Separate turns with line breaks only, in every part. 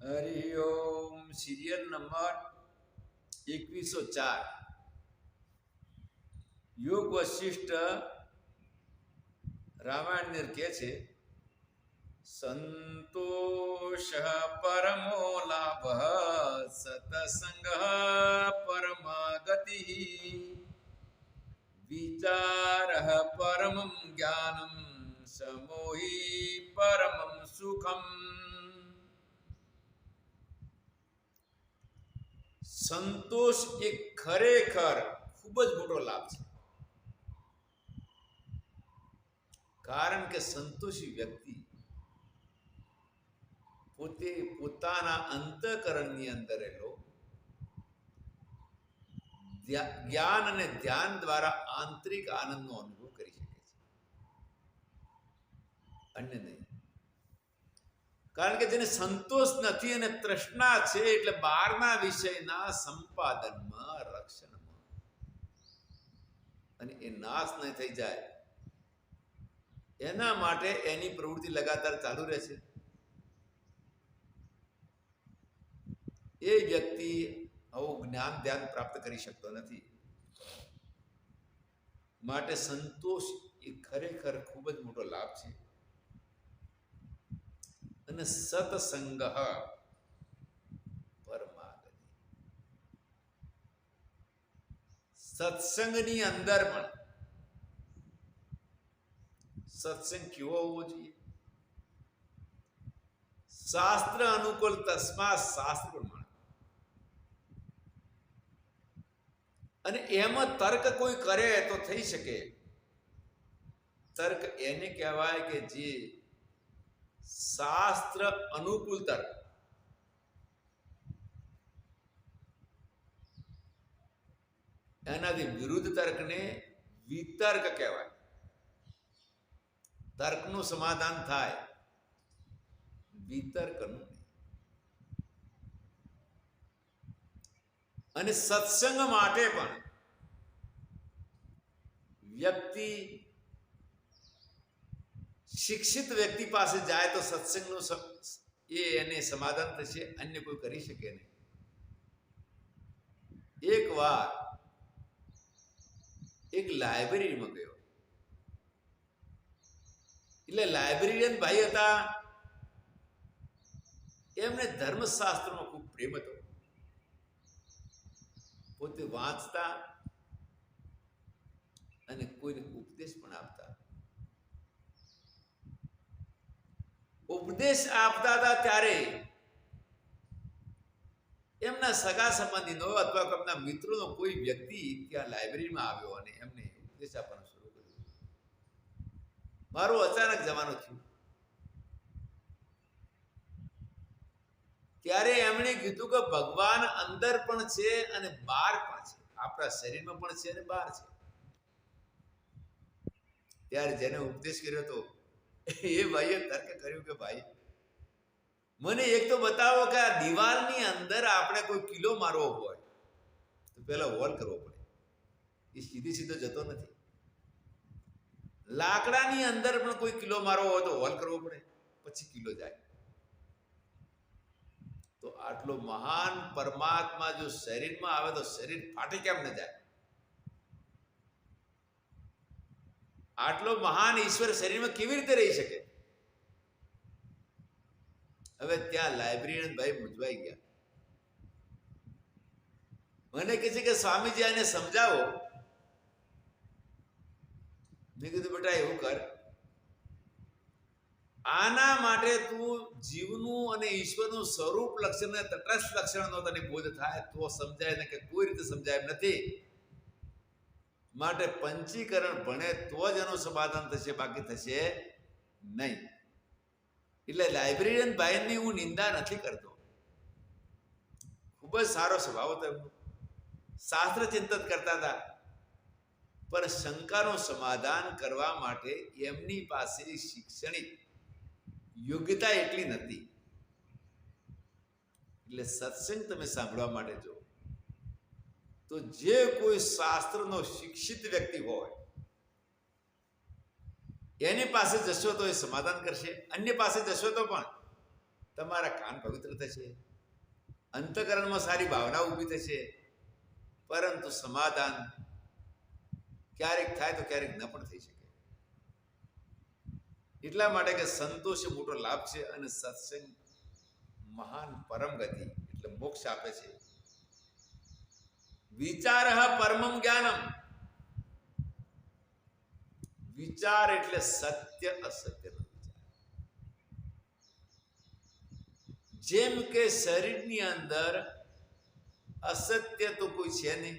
હરિ ઓમ. Serial number 2104. યોગ વશિષ્ઠ રામાયણ કહે છે, સંતોષ પરમો લાભ સતસંગ પરમાગતિ વિચાર પરમં જ્ઞાનમ સમોહી પરમં સુખમ. સંતોષ એ ખરેખર ખૂબ જ મોટો લાભ છે. કારણ કે સંતોષી વ્યક્તિ પોતે પોતાના અંતઃકરણની અંદર રહેલો જ્ઞાન અને ધ્યાન દ્વારા આંતરિક આનંદનો અનુભવ કરી શકે છે, અન્ય નહીં. કારણ કે જેને સંતોષ નથી અને તૃષ્ણા છે, એટલે બહારના વિષયના સંપાદનમાં, રક્ષણમાં, અને એ નાશ નહીં થઈ જાય એના માટે એની પ્રવૃત્તિ લગાતાર ચાલુ રહે છે. એ વ્યક્તિ આવું જ્ઞાન ધ્યાન પ્રાપ્ત કરી શકતો નથી. માટે સંતોષ એ ખરેખર ખૂબ જ મોટો લાભ છે. અને સત્સંગ પરમાગતિ, સત્સંગની અંદર પણ સત્સંગ કેવો હોવો જોઈએ? શાસ્ત્ર અનુકૂળ, તસ્મા શાસ્ત્ર પ્રમાણ. અને એમાં તર્ક કોઈ કરે તો થઈ શકે. તર્ક એને કહેવાય કે જે શાસ્ત્ર અનુકૂળ તર્ક. એનાથી વિરુદ્ધ તર્કને વિતર્ક કહેવાય. તર્કનું સમાધાન થાય, વિતર્કનું નહીં. અને સત્સંગ માટે પણ વ્યક્તિ શિક્ષિત વ્યક્તિ પાસે જાય તો સત્સંગનું એને સમાધાન થશે, અન્ય કોઈ કરી શકે નહીં. એક વાર એક લાઇબ્રેરીમાં ગયો. એટલે લાઇબ્રેરિયન ભાઈ હતા, એમને ધર્મશાસ્ત્રમાં ખૂબ પ્રેમ હતો. પોતે વાંચતા અને કોઈને ઉપદેશ પણ આપતા. ઉપદેશ આપતા હતા ત્યારે એમના સગા સંબંધીનો અથવા એમના મિત્રોનો કોઈ વ્યક્તિ ત્યાં લાઇબ્રેરીમાં આવ્યો અને એમને ઉપદેશ આપવાનું શરૂ કર્યું. મારું અચાનક જવાનું થયું. ત્યારે એમણે કીધું કે ભગવાન અંદર પણ છે અને બહાર પણ છે, આપણા શરીરમાં પણ છે અને બહાર છે. ત્યારે જેને ઉપદેશ કર્યો હતો એ ભાઈએ તર્ક કર્યું કે ભાઈ, મને એક તો બતાવો કે આ દિવાલની અંદર આપણે કોઈ કિલો મારવો હોય તો પહેલા હોલ કરવો પડે. એ સીધો જતો નથી. લાકડાની અંદર પણ કોઈ કિલો મારવો હોય તો હોલ કરવો પડે, પછી કિલો જાય. તો આટલો મહાન પરમાત્મા જો શરીરમાં આવે તો શરીર ફાટી કેમ ન જાય? આટલો મહાન ઈશ્વર શરીરમાં કેવી રીતે રહી શકે? હવે ત્યાં લાઇબ્રેરિયન ભાઈ મૂંઝવાઈ ગયા. મને કહે છે કે સ્વામીજી આને સમજાવો. મેં કીધું બેટા એવું કર, આના માટે તું જીવનું અને ઈશ્વરનું સ્વરૂપ લક્ષણ અને તટસ્થ લક્ષણનો તને બોધ થાય તો સમજાય, ને કે કોઈ રીતે સમજાય એમ નથી. માટે પંચીકરણ ભણે તો જ એનું સમાધાન થશે, બાકી થશે નહીં. એટલે લાઇબ્રેરિયન ભાઈની હું નિંદા નથી કરતો. ખૂબ જ સારો સ્વભાવ હતો એમનો. શાસ્ત્ર ચિંતન કરતા હતા, પણ શંકાનું સમાધાન કરવા માટે એમની પાસે શૈક્ષણિક યોગ્યતા એટલી નથી. એટલે સત્સંગ તમે સાંભળવા માટે જો તો જે કોઈ શાસ્ત્રનો શિક્ષિત વ્યક્તિ હોય એની પાસે જશો તો એ સમાધાન કરશે, અન્ય પાસે જશો તો પણ તમારા કાન પવિત્ર થશે, અંતઃકરણમાં સારી ભાવના ઊભી થશે, પરંતુ સમાધાન ક્યારેક થાય તો ક્યારેક ન પણ થઈ શકે. એટલા માટે કે સંતોષ એ મોટો લાભ છે અને સત્સંગ મહાન પરમ ગતિ એટલે મોક્ષ આપે છે. વિચાર પરમમ જ્ઞાનમ. વિચાર એટલે સત્ય અસત્યનો વિચાર. જેમ કે શરીરની અંદર અસત્ય તો કોઈ છે નહીં,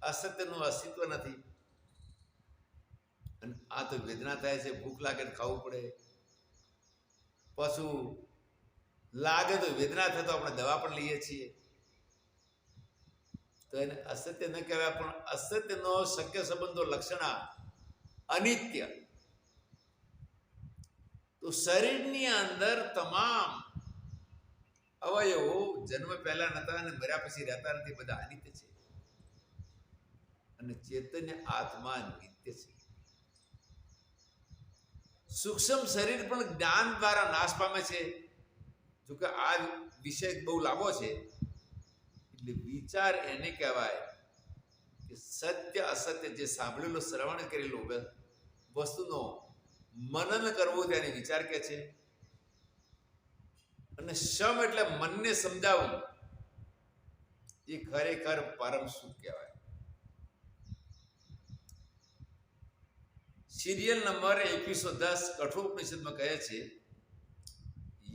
અસત્યનું અસ્તિત્વ નથી. અને આ તો વેદના થાય છે, ભૂખ લાગે તો ખાવું પડે, પાછું લાગે તો વેદના થાય તો આપણે દવા પણ લઈએ છીએ. તો એને અસત્ય ન કહેવાય, પણ અસત્યનો શક્ય સંબંધો લક્ષણ અનિત્ય. તો શરીરની અંદર તમામ અવયવો જન્મ પહેલા નતા અને મર્યા પછી રહેતા નથી, બધા અનિત્ય છે. અને ચૈતન્ય આત્મા નિત્ય છે. સૂક્ષ્મ શરીર પણ જ્ઞાન દ્વારા નાશ પામે છે. જોકે આ વિષય બહુ લાંબો છે. એટલે વિચાર એને કહેવાય કે સત્ય અસત્ય જે સાંભળેલું શ્રવણ કરેલું વસ્તુનો મનન કરવું તેને વિચાર કહે છે. અને શમ એટલે મનને સમજાવવું, એ ખરેખર પરમ સુખ કહેવાય. સિરિયલ નંબર 2110 કઠોપનિષદમાં કહે છે,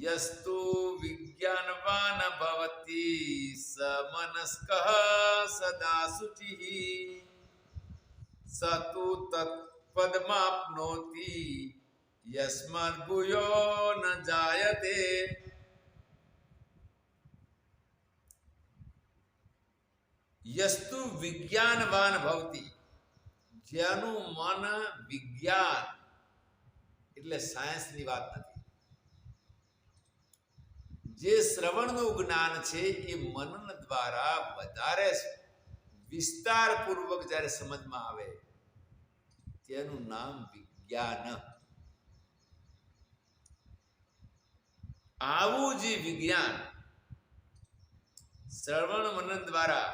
યસ્તુ વિજ્ઞાનવાન ભવતી સમનસ્કઃ સદા શુચિઃ સતુ તત્પદમાપ્નોતિ યસ્માદ ભૂયો ન જાયતે. યસ્તુ વિજ્ઞાનવાન ભવતી. જેનું મન વિજ્ઞાન એટલે સાયન્સની વાત નથી, જે શ્રવણનું જ્ઞાન છે એ મનન દ્વારા વધારે વિસ્તારપૂર્વક જ્યારે સમજમાં આવે તેનું નામ વિજ્ઞાન. આવું જે વિજ્ઞાન શ્રવણ મનન દ્વારા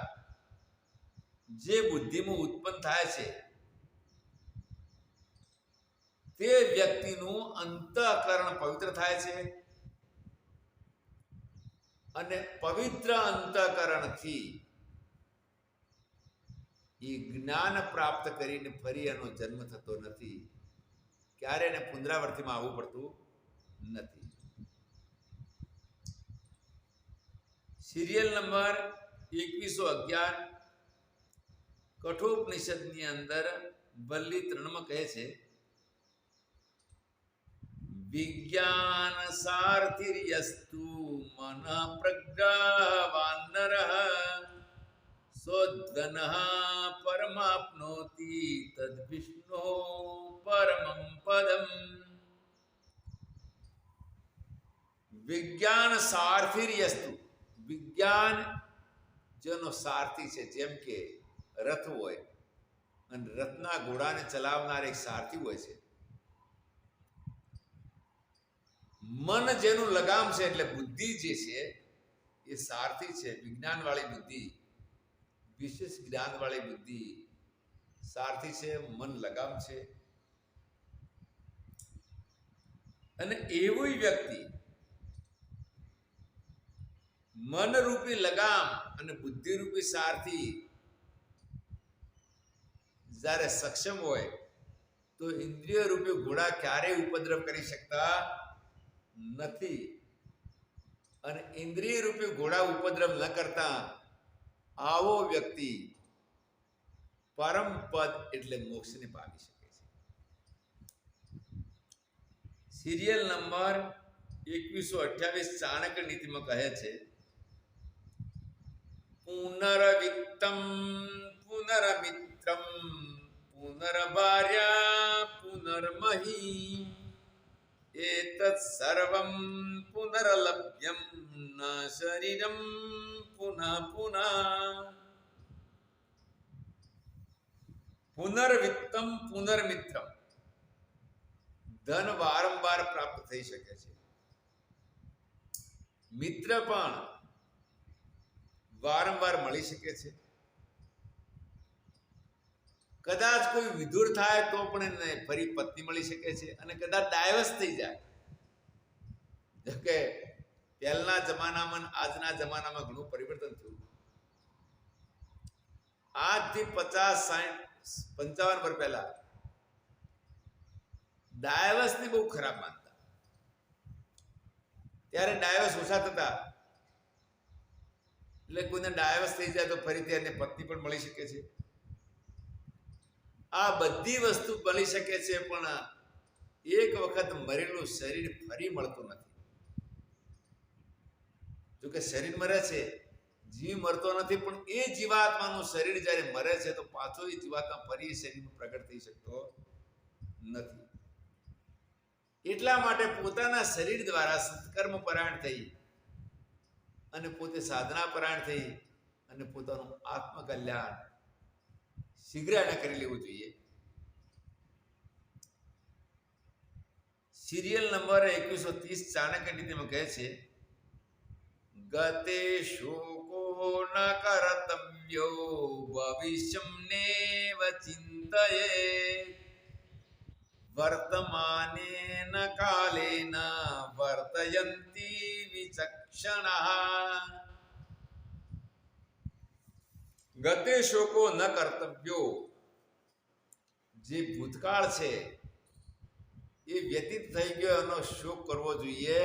જે બુદ્ધિમાં ઉત્પન્ન થાય છે, તે વ્યક્તિનું અંતઃકરણ પવિત્ર થાય છે. અને પવિત્ર અંતઃકરણથી એ જ્ઞાન પ્રાપ્ત કરીને ફરી એનો જન્મ થતો નથી, ક્યારે એને પુનરાવર્તિમાં આવવું પડતું નથી. સિરિયલ નંબર 2111 કઠોપનિષદની અંદર વલ્લી 3 કહે છે, વિજ્ઞાન સાર્થિર્યસ્તુ મન પ્રજ્ઞાવાન નરઃ સોદ્ગનઃ પરમાપ્નોતિ તદ વિષ્ણો પરમં પદમ. વિજ્ઞાન સાર્થિર્યસ્તુ. વિજ્ઞાન જેનો સારથી છે, જેમ કે રથ હોય અને રથના ઘોડાને ચલાવનાર એક સારથી હોય છે. મન જેનું લગામ છે એટલે બુદ્ધિ જે છે એ સારથી છે. વિજ્ઞાન વાળી બુદ્ધિ, વિશેષ જ્ઞાન વાળી બુદ્ધિ સારથી છે, મન લગામ છે. અને એવું વ્યક્તિ મન રૂપી લગામ અને બુદ્ધિ રૂપી સારથી જ્યારે સક્ષમ હોય તો ઇન્દ્રિય રૂપી ઘોડા ક્યારેય ઉપદ્રવ કરી શકતા નથી. અને ઇન્દ્રિય રૂપી ઘોડા ઉપદ્રવ ન કરતા આવો વ્યક્તિ પરમ પદ એટલે મોક્ષને પામી શકે છે. સિરિયલ નંબર 2128 ચાણક્ય નીતિમાં કહે છે, પુનરવિત્તમ પુનરમિત્રમ પુનર્ભાર્યા પુનર્મહી એતત્ સર્વં પુનર્લભ્યમ ન શરીરમ પુનઃ પુનઃ. પુનર્વિત્તમ પુનર્મિત્રમ. ધન વારંવાર પ્રાપ્ત થઈ શકે છે, મિત્ર પણ વારંવાર મળી શકે છે. કદાચ કોઈ વિધુર થાય તો પણ એને ફરી પત્ની મળી શકે છે, અને કદાચ ડાયવર્સ થઈ જાય. જોકે પહેલના જમાનામાં આજના જમાનામાં ઘણું પરિવર્તન થયું. આજથી 50, 60, 55 વર્ષ પહેલા ડાયવર્સને બહુ ખરાબ માનતા. ત્યારે ડાયવર્સ ઓછા થતા, એટલે કોઈને ડાયવર્સ થઈ જાય તો ફરીથી એને પત્ની પણ મળી શકે છે. આ બધી વસ્તુ મળી શકે છે, પણ એક વખત મરેલું શરીર ફરી મળતું નથી. જોકે શરીર મરે છે, જીવ મરતો નથી, પણ એ જીવાત્માનું શરીર જ્યારે મરે છે તો પાછો એ જીવાત્મા ફરી શરીરમાં પ્રગટ થઈ શકતો નથી. એટલા માટે પોતાના શરીર દ્વારા સત્કર્મ પરાયણ થઈ અને પોતે સાધના પરાયણ થઈ અને પોતાનું આત્મકલ્યાણ શીઘ્ર એને કરી લેવું જોઈએ. સિરિયલ નંબર 2130 ચાણક્ય નીતિમાં કહે છે, ગતે શોકો ન કર્તવ્યો ભવિષ્યં નેવ ચિંતયેત વર્તમાનેન કાલેન વર્તયંતિ વિચક્ષણઃ. ગતે શોકો ન કર્તવ્યો, જે ભૂતકાળ છે એ વ્યતીત થઈ ગયો, એનો શોક કરવો જોઈએ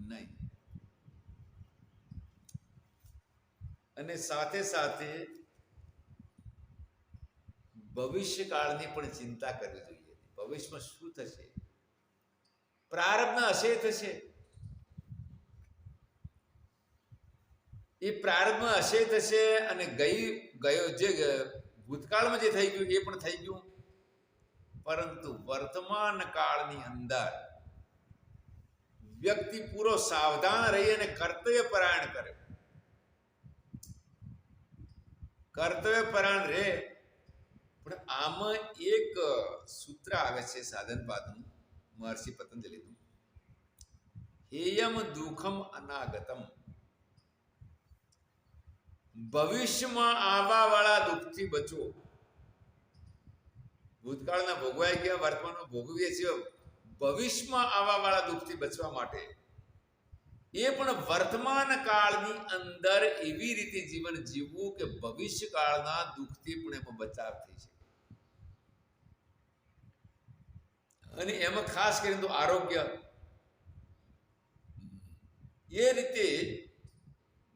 નહીં. અને સાથે સાથે ભવિષ્યકાળની પણ ચિંતા કરવી જોઈએ. ભવિષ્યમાં શું થશે? પ્રારબ્ધ હશે થશે, એ પ્રારબ્ધમાં હશે થશે, અને ગયો જે ભૂતકાળમાં જે થઈ ગયું એ પણ થઈ ગયું. પરંતુ વર્તમાન કાળની અંદર વ્યક્તિ પૂરો સાવધાન રહી અને કર્તવ્ય પરાયણ કરે. કર્તવ્ય પરાયણ રહે. પણ આમાં એક સૂત્ર આવે છે સાધનપાદનું, મહર્ષિ પતંજલિનું, હેયમ દુઃખમ અનાગતમ. ભવિષ્યમાં આવવા વાળા દુઃખથી બચો. ભૂતકાળના ભોગવાઈ ગયા, વર્તમાનમાં ભોગવીએ છીએ. ભવિષ્યમાં આવવા વાળા દુઃખથી બચવા માટે એ પણ વર્તમાન કાળની અંદર એવી રીતે જીવન જીવવું કે ભવિષ્ય કાળના દુઃખથી પણ એમાં બચાવ થઈ શકે. અને એમાં ખાસ કરીને તો આરોગ્ય. એ રીતે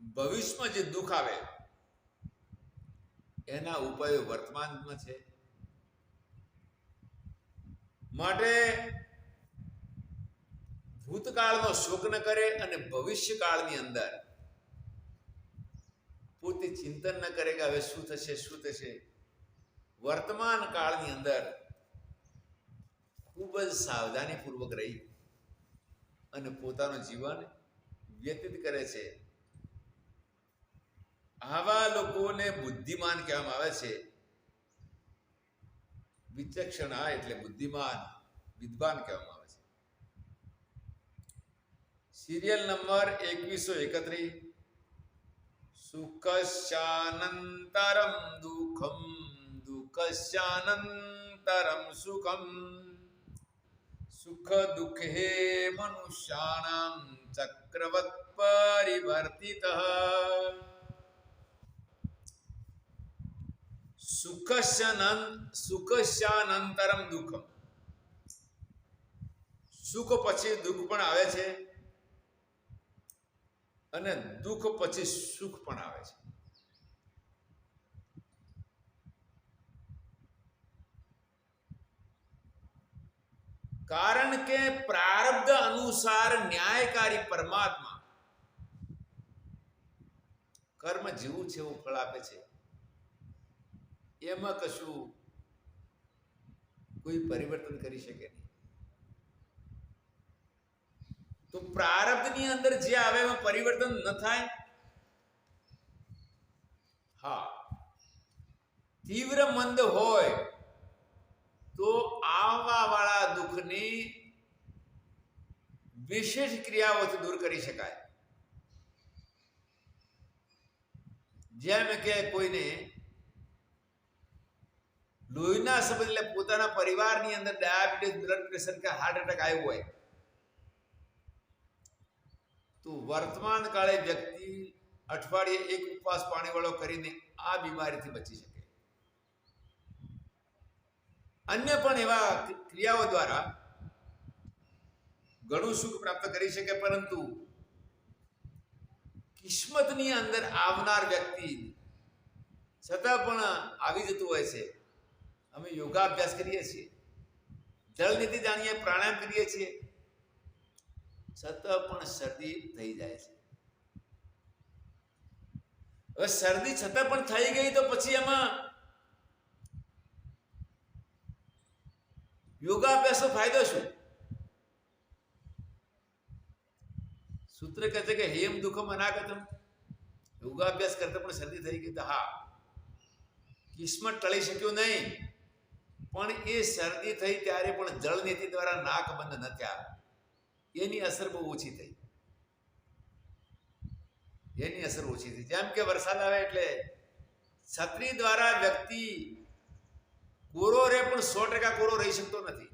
ભવિષ્યમાં જે દુઃખ આવે એના ઉપાયો વર્તમાનમાં છે. માટે ભૂતકાળનો શોક ન કરે અને ભવિષ્યકાળની અંદર પોતે ચિંતન ન કરે કે હવે શું થશે શું થશે. વર્તમાન કાળની અંદર ખૂબ જ સાવધાનીપૂર્વક રહી અને પોતાનું જીવન વ્યતીત કરે છે. આવા લોકોને બુદ્ધિમાન કહેવામાં આવે છે. વિચક્ષણ એટલે બુદ્ધિમાન, વિદ્વાન કહેવામાં આવે છે. સિરિયલ નંબર 2131, સુખસ્યાનંતરમ દુઃખમ દુઃખસ્યાનંતરમ સુખમ સુખ દુઃખે મનુષ્યાણામ ચક્રવત પરિવર્તિતઃ. સુખસ્યાનંતરમ દુઃખમ. સુખ પછી દુઃખ પણ આવે છે અને દુઃખ પછી સુખ પણ આવે છે. કારણ કે પ્રારબ્ધ અનુસાર ન્યાયકારી પરમાત્મા કર્મ જેવું છે એવું ફળ આપે છે. એમાં કશું કોઈ પરિવર્તન કરી શકે નહીં. તો પ્રારબ્ધની અંદર જે આવે એમાં પરિવર્તન ન થાય. હા, તીવ્ર મંદ હોય તો આવવા વાળા દુઃખની વિશેષ ક્રિયાઓથી દૂર કરી શકાય. જેમ કે કોઈને લોહીના સંબંધ એટલે પોતાના પરિવારની અંદર ડાયાબિટીસ, બ્લડ પ્રેશર કે હાર્ટ એટેક આવ્યો હોય તો વર્તમાન કાળે વ્યક્તિ અઠવાડિયે એક ઉપવાસ પાણીવાળો કરીને આ બીમારીથી બચી શકે. અન્ય પણ એવા ક્રિયાઓ દ્વારા ઘણું સુખ પ્રાપ્ત કરી શકે, પરંતુ કિસ્મતની અંદર આવનાર વ્યક્તિ છતાં પણ આવી જતું હોય છે. અમે યોગાભ્યાસ કરીએ છીએ, જળનીતિ જાણીએ, પ્રાણાયામ કરીએ છીએ, છતાં પણ શરદી થઈ જાય છે. હવે શરદી છતાં પણ થઈ ગઈ તો પછી એમાં યોગાભ્યાસનો ફાયદો શું? સૂત્ર કહે છે કે હેમ દુઃખમ અનાગતમ. યોગાભ્યાસ કરતા પણ શરદી થઈ ગઈ તો હા, કિસ્મત ટળી શક્યું નહીં, પણ એ શરદી થઈ ત્યારે પણ જળનીતિ દ્વારા નાક બંધ ન થયા, એની અસર બહુ ઓછી થઈ. એની અસર ઓછી થઈ. જેમ કે વરસાદ આવે એટલે છત્રી દ્વારા વ્યક્તિ કોરો રહે પણ 100% કોરો રહી શકતો નથી.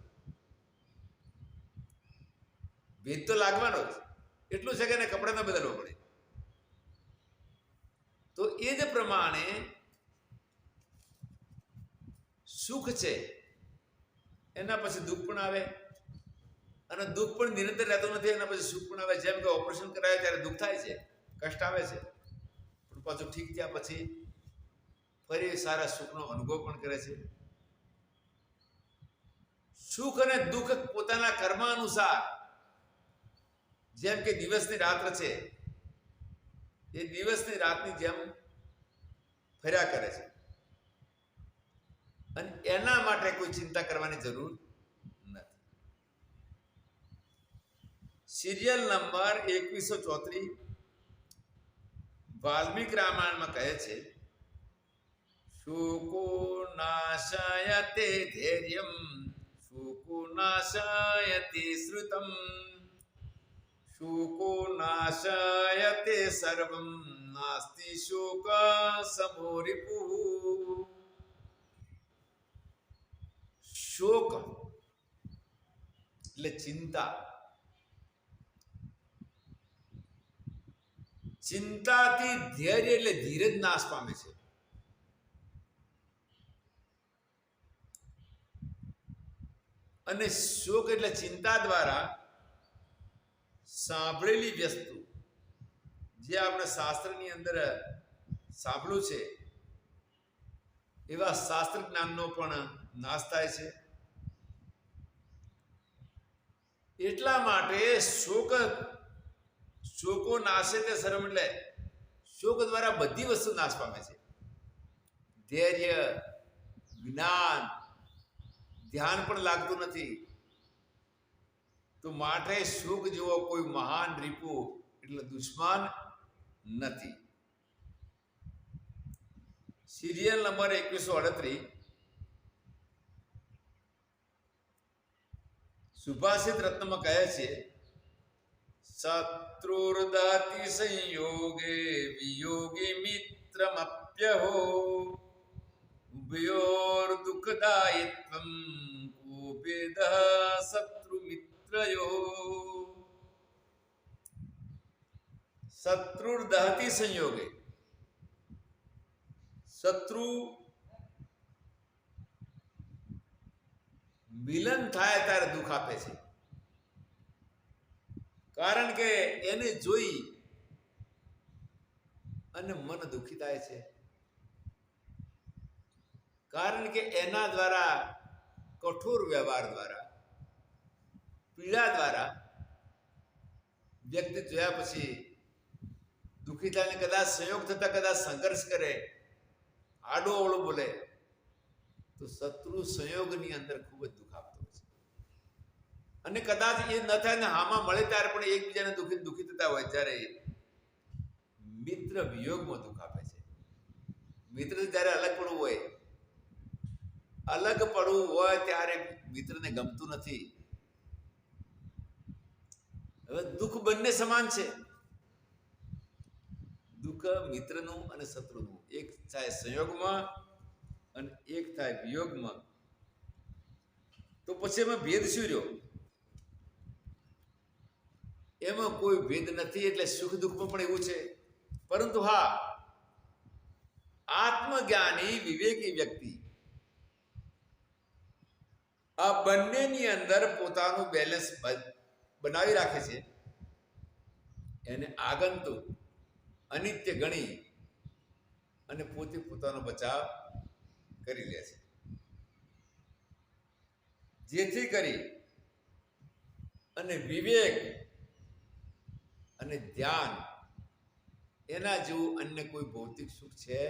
ભેજ તો લાગવાનો જ, એટલું છે કે એને કપડા ન બદલવો પડે. તો એ જ પ્રમાણે સુખ છે એના પછી દુઃખ પણ આવે, અને દુઃખ પણ નિરંતર રહેતું નથી, એના પછી સુખ પણ આવે. જેમ કે ઓપરેશન કરાવે ત્યારે દુઃખ થાય છે, કષ્ટ આવે છે, પણ પાછું ઠીક થયા પછી ફરી સારા સુખનો અનુભવ પણ કરે છે. સુખ અને દુઃખ પોતાના કર્મ અનુસાર, જેમ કે દિવસની રાત્ર છે, એ દિવસની રાતની જેમ ફર્યા કરે છે, અને એના માટે કોઈ ચિંતા કરવાની જરૂર નથી. સિરિયલ નંબર 2134 વાલ્મીક રામાયણમાં કહે છે, શોકો નાશયતે ધૈર્યમ, શોકો નાશયતે શ્રુતમ, શોકો નાશયતે સર્વમ, નાસ્તિ શોક સમો રિપુઃ. શોક એટલે ચિંતા, ચિંતાથી ધૈર્ય એટલે ધીરજ નાશ પામે છે. અને શોક એટલે ચિંતા દ્વારા સાંભળેલી વસ્તુ, જે આપણે શાસ્ત્રની અંદર સાંભળ્યું છે એવા શાસ્ત્ર જ્ઞાનનો પણ નાશ થાય છે. એટલા માટે શોકો નાશે તે સર્વમ એટલે શોક દ્વારા બધી વસ્તુ નાશ પામે છે. ધૈર્ય, જ્ઞાન, ધ્યાન પણ લાગતું નથી. તો માટે શોક જેવો કોઈ મહાન રીપુ એટલે દુશ્મન નથી. સિરિયલ નંબર 2138 સુભાષિત રત્નમાં કહે છે, શત્રુર્દહતિ સંયોગે વિયોગી મિત્રમપ્યહો, ઉભયોર દુઃખદાયિત્વમ કોપેદઃ શત્રુ મિત્રયો. શત્રુર્દહતિ સંયોગે, શત્રુ મિલન થાય ત્યારે દુઃખ આપે છે, કારણ કે એને જોઈ અને મન દુઃખી થાય છે. કારણ કે એના દ્વારા કઠોર વ્યવહાર દ્વારા, પીડા દ્વારા વ્યક્તિ જોયા પછી દુઃખી થાય, કદાચ સંયોગ થતા કદાચ સંઘર્ષ કરે, આડો અવળો બોલે, તો શત્રુ સંયોગની અંદર ખૂબ જ દુઃખ આપતો હોય છે. અને કદાચ એ ન થાય ને હામાં મળે ત્યારે પણ એકબીજાને દુઃખી થતા હોય, જ્યારે મિત્ર વિયોગમાં દુઃખ આપે છે. મિત્ર જ્યારે અલગ પડવું હોય ત્યારે મિત્રને ગમતું નથી. હવે દુઃખ બંને સમાન છે. દુઃખ મિત્રનું અને શત્રુનું, એક થાય સંયોગમાં અને એક થાય વિયોગમાં. તો પછી એમાં ભેદ શું રહ્યો? એમાં કોઈ ભેદ નથી. એટલે સુખ દુઃખમાં પણ એવું છે. પરંતુ હા, આત્મજ્ઞાની વિવેકી વ્યક્તિ આ બંનેની અંદર પોતાનું બેલેન્સ બનાવી રાખે છે. એને આગંતુક અનિત્ય ગણી અને પોતે પોતાનો બચાવ કરી લે છે. જેથી કરી અને વિવેક અને ધ્યાન એના જેવું અન્ય કોઈ ભૌતિક સુખ છે